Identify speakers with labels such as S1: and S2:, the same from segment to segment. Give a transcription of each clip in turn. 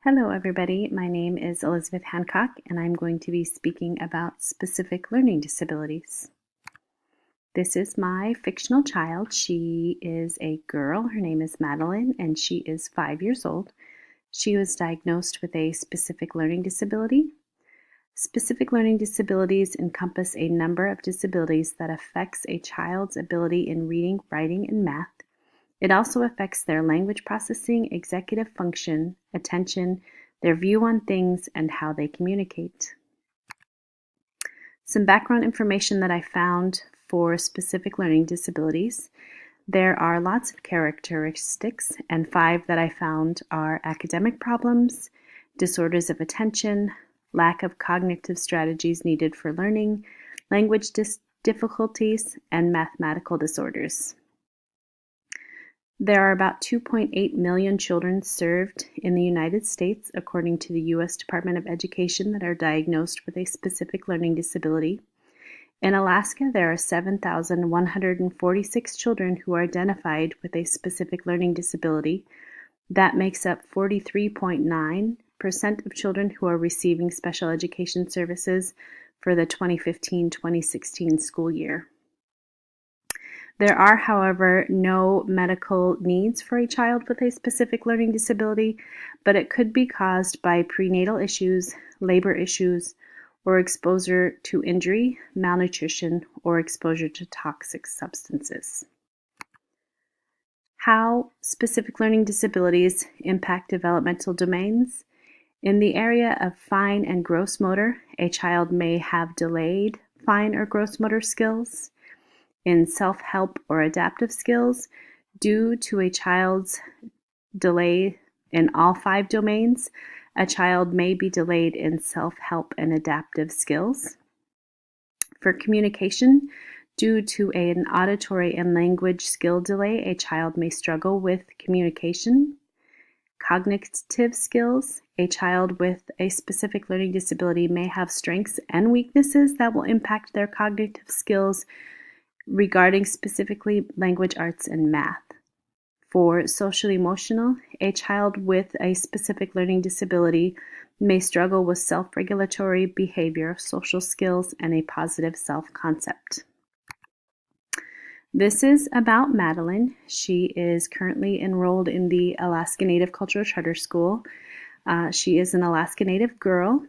S1: Hello, everybody. My name is Elizabeth Hancock, and I'm going to be speaking about specific learning disabilities. This is my fictional child. She is a girl. Her name is Madeline, and she is 5 years old. She was diagnosed with a specific learning disability. Specific learning disabilities encompass a number of disabilities that affects a child's ability in reading, writing, and math. It also affects their language processing, executive function, attention, their view on things, and how they communicate. Some background information that I found for specific learning disabilities. There are lots of characteristics, and 5 that I found are academic problems, disorders of attention, lack of cognitive strategies needed for learning, language difficulties, and mathematical disorders. There are about 2.8 million children served in the United States, according to the U.S. Department of Education, that are diagnosed with a specific learning disability. In Alaska, there are 7,146 children who are identified with a specific learning disability. That makes up 43.9% of children who are receiving special education services for the 2015-2016 school year. There are, however, no medical needs for a child with a specific learning disability, but it could be caused by prenatal issues, labor issues, or exposure to injury, malnutrition, or exposure to toxic substances. How specific learning disabilities impact developmental domains. In the area of fine and gross motor, a child may have delayed fine or gross motor skills. In self-help or adaptive skills, due to a child's delay in all 5 domains, a child may be delayed in self-help and adaptive skills. For communication, due to an auditory and language skill delay, a child may struggle with communication. Cognitive skills, a child with a specific learning disability may have strengths and weaknesses that will impact their cognitive skills regarding specifically language arts and math. For social emotional, a child with a specific learning disability may struggle with self-regulatory behavior, social skills, and a positive self-concept. This is about Madeline. She is currently enrolled in the Alaska Native Cultural Charter School. She is an Alaska Native girl.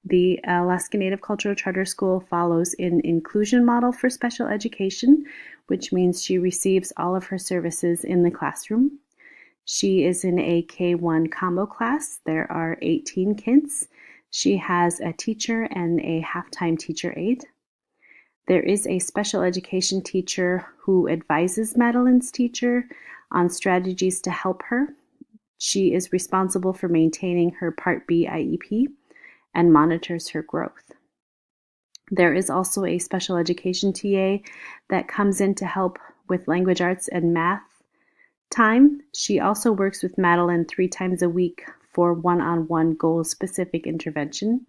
S1: The Alaska Native Cultural Charter School follows an inclusion model for special education, which means she receives all of her services in the classroom. She is in a K-1 combo class. There are 18 kids. She has a teacher and a half-time teacher aide. There is a special education teacher who advises Madeline's teacher on strategies to help her. She is responsible for maintaining her Part B IEP and monitors her growth. There is also a special education TA that comes in to help with language arts and math time. She also works with Madeline 3 times a week for one-on-one goal-specific intervention.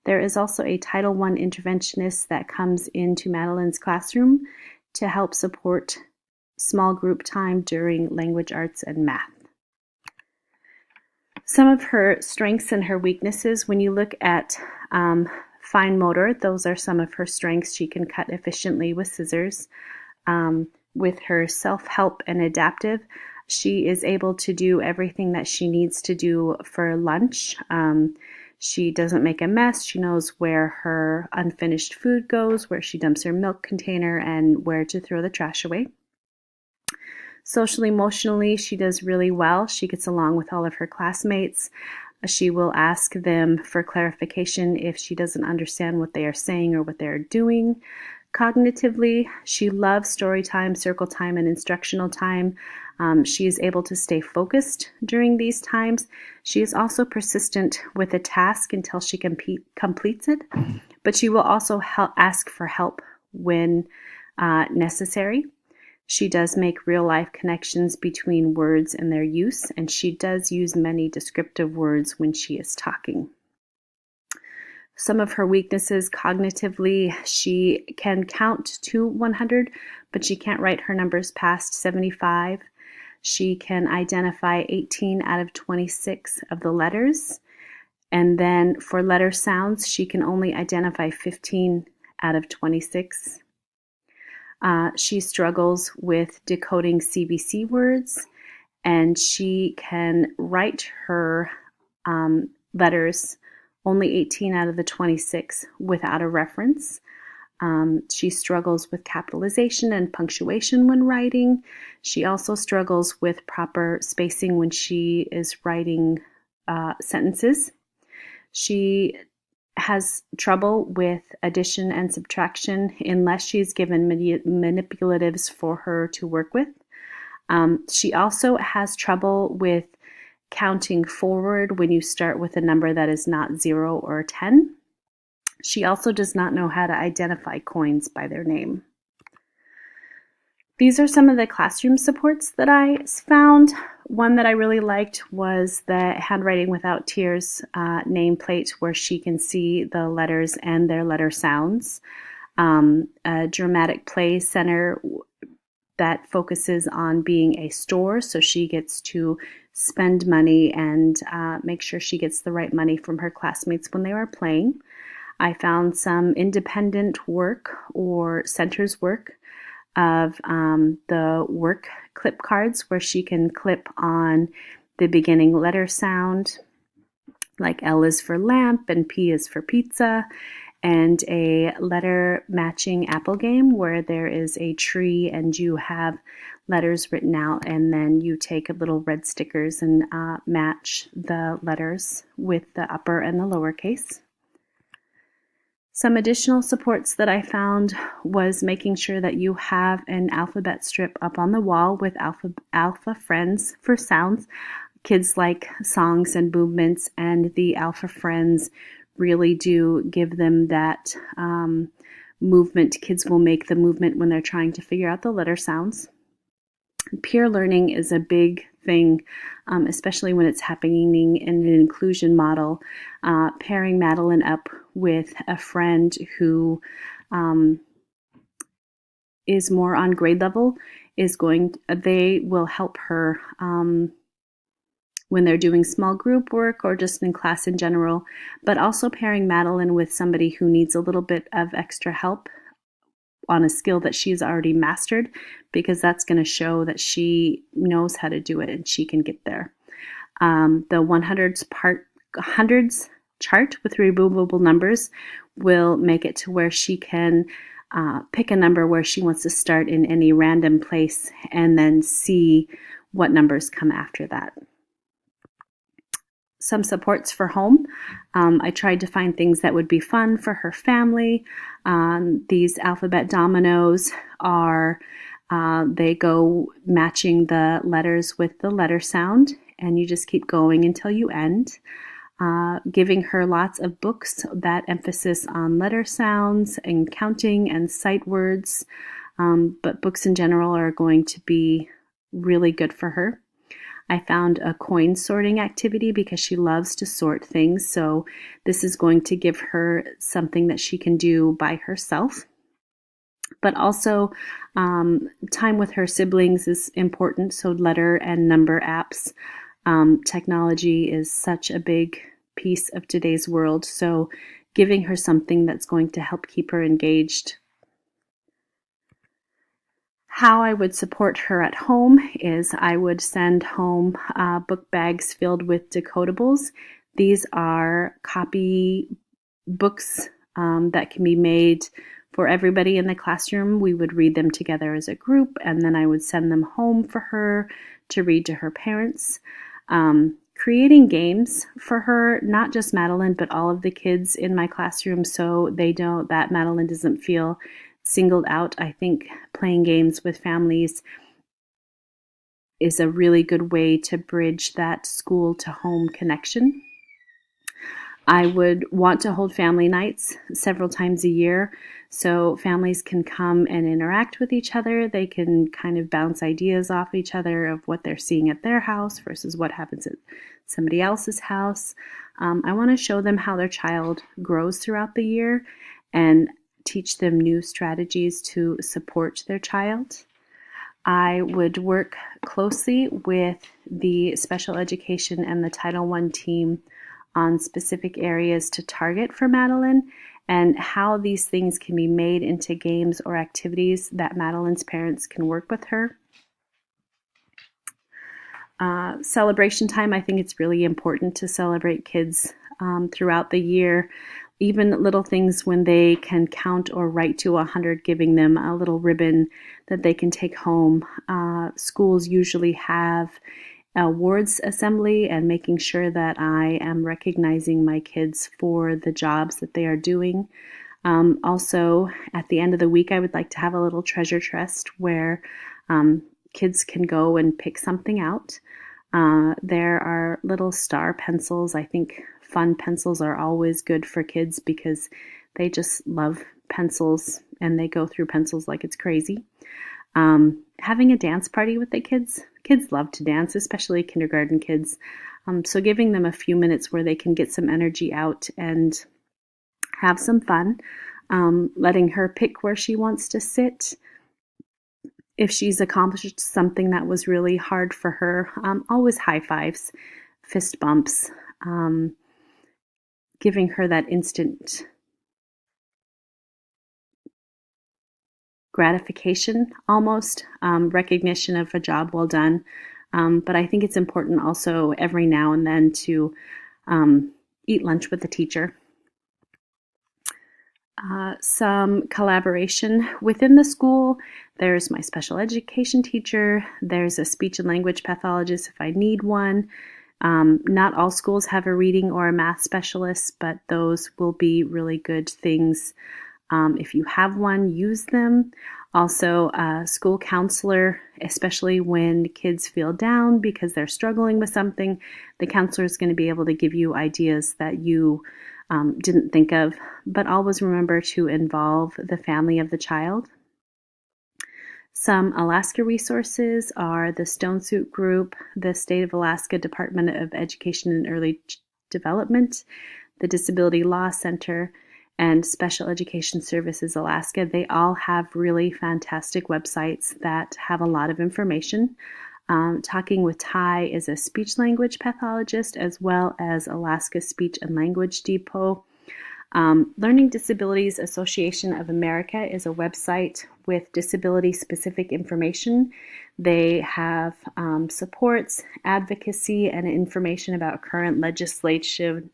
S1: There is also a Title I interventionist that comes into Madeline's classroom to help support small group time during language arts and math. Some of her strengths and her weaknesses, when you look at fine motor, those are some of her strengths. She can cut efficiently with scissors. With her self-help and adaptive, she is able to do everything that she needs to do for lunch. She doesn't make a mess. She knows where her unfinished food goes, where she dumps her milk container, and where to throw the trash away. Social emotionally, she does really well. She gets along with all of her classmates. She will ask them for clarification if she doesn't understand what they are saying or what they are doing. Cognitively, she loves story time, circle time, and instructional time. She is able to stay focused during these times. She is also persistent with a task until she completes it, but she will also ask for help when necessary. She does make real-life connections between words and their use, and she does use many descriptive words when she is talking. Some of her weaknesses cognitively, she can count to 100, but she can't write her numbers past 75. She can identify 18 out of 26 of the letters. And then for letter sounds, she can only identify 15 out of 26. She struggles with decoding CBC words, and she can write her letters, only 18 out of the 26, without a reference. She struggles with capitalization and punctuation when writing. She also struggles with proper spacing when she is writing sentences. She has trouble with addition and subtraction unless she's given manipulatives for her to work with. She also has trouble with counting forward when you start with a number that is not 0 or 10. She also does not know how to identify coins by their name. These are some of the classroom supports that I found. One that I really liked was the Handwriting Without Tears nameplate, where she can see the letters and their letter sounds. A dramatic play center that focuses on being a store, so she gets to spend money and make sure she gets the right money from her classmates when they are playing. I found some independent work or centers work of the work clip cards, where she can clip on the beginning letter sound, like L is for lamp and P is for pizza, and a letter matching apple game where there is a tree and you have letters written out, and then you take little red stickers and match the letters with the upper and the lowercase. Some additional supports that I found was making sure that you have an alphabet strip up on the wall with alpha friends for sounds. Kids like songs and movements, and the alpha friends really do give them that movement. Kids will make the movement when they're trying to figure out the letter sounds. Peer learning is a big thing, especially when it's happening in an inclusion model. Pairing Madeline up with a friend who is more on grade level they will help her when they're doing small group work or just in class in general, but also pairing Madeline with somebody who needs a little bit of extra help on a skill that she's already mastered, because that's going to show that she knows how to do it and she can get there. The 100s chart with removable numbers will make it to where she can pick a number where she wants to start in any random place and then see what numbers come after that. Some supports for home. I tried to find things that would be fun for her family. These alphabet dominoes are, they go matching the letters with the letter sound, and you just keep going until you end. Giving her lots of books that emphasis on letter sounds and counting and sight words, but books in general are going to be really good for her. I found a coin sorting activity because she loves to sort things, so this is going to give her something that she can do by herself. But also, time with her siblings is important, so letter and number apps. Technology is such a big piece of today's world, so giving her something that's going to help keep her engaged. How I would support her at home is I would send home book bags filled with decodables. These are copy books that can be made for everybody in the classroom. We would read them together as a group, and then I would send them home for her to read to her parents. Creating games for her, not just Madeline, but all of the kids in my classroom, so that Madeline doesn't feel singled out. I think playing games with families is a really good way to bridge that school to home connection. I would want to hold family nights several times a year so families can come and interact with each other. They can kind of bounce ideas off each other of what they're seeing at their house versus what happens at somebody else's house. I want to show them how their child grows throughout the year and teach them new strategies to support their child. I would work closely with the special education and the Title I team on specific areas to target for Madeline and how these things can be made into games or activities that Madeline's parents can work with her. Celebration time, I think it's really important to celebrate kids throughout the year. Even little things when they can count or write to 100, giving them a little ribbon that they can take home. Schools usually have awards assembly and making sure that I am recognizing my kids for the jobs that they are doing. Also, at the end of the week, I would like to have a little treasure chest where kids can go and pick something out. There are little star pencils. I think fun pencils are always good for kids because they just love pencils and they go through pencils like it's crazy. Having a dance party with the kids. Kids love to dance, especially kindergarten kids. So giving them a few minutes where they can get some energy out and have some fun. Letting her pick where she wants to sit. If she's accomplished something that was really hard for her, always high fives, fist bumps, giving her that instant gratification, almost recognition of a job well done. But I think it's important also every now and then to eat lunch with the teacher. Some collaboration within the school. There's my special education teacher. There's a speech and language pathologist if I need one. Not all schools have a reading or a math specialist, but those will be really good things. If you have one, use them. Also, a school counselor, especially when kids feel down because they're struggling with something, the counselor is going to be able to give you ideas that you didn't think of, but always remember to involve the family of the child. Some Alaska resources are the Stone Soup Group, the State of Alaska Department of Education and Early Development, the Disability Law Center, and Special Education Services Alaska. They all have really fantastic websites that have a lot of information. Talking with Ty is a speech language pathologist as well as Alaska Speech and Language Depot. Learning Disabilities Association of America is a website with disability-specific information. They have supports, advocacy, and information about current legislative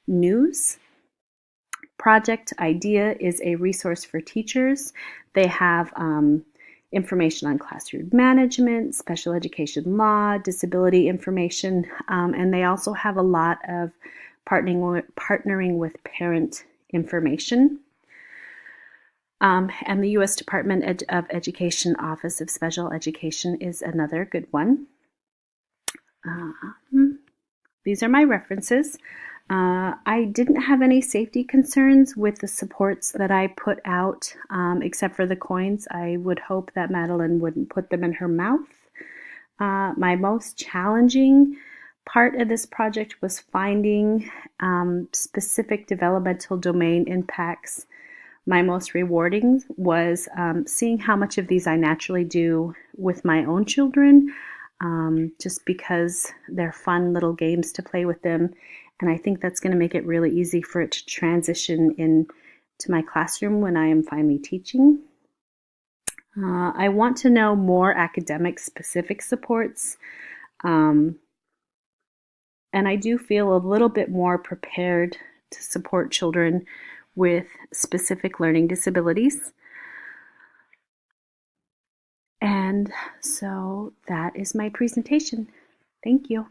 S1: news. Project Idea is a resource for teachers. They have information on classroom management, special education law, disability information, and they also have a lot of partnering with parent information. And the U.S. Department of Education Office of Special Education is another good one. These are my references. I didn't have any safety concerns with the supports that I put out, except for the coins. I would hope that Madeline wouldn't put them in her mouth. My most challenging part of this project was finding specific developmental domain impacts. My most rewarding was seeing how much of these I naturally do with my own children, just because they're fun little games to play with them. And I think that's going to make it really easy for it to transition into my classroom when I am finally teaching. I want to know more academic specific supports. And I do feel a little bit more prepared to support children with specific learning disabilities. And so that is my presentation. Thank you.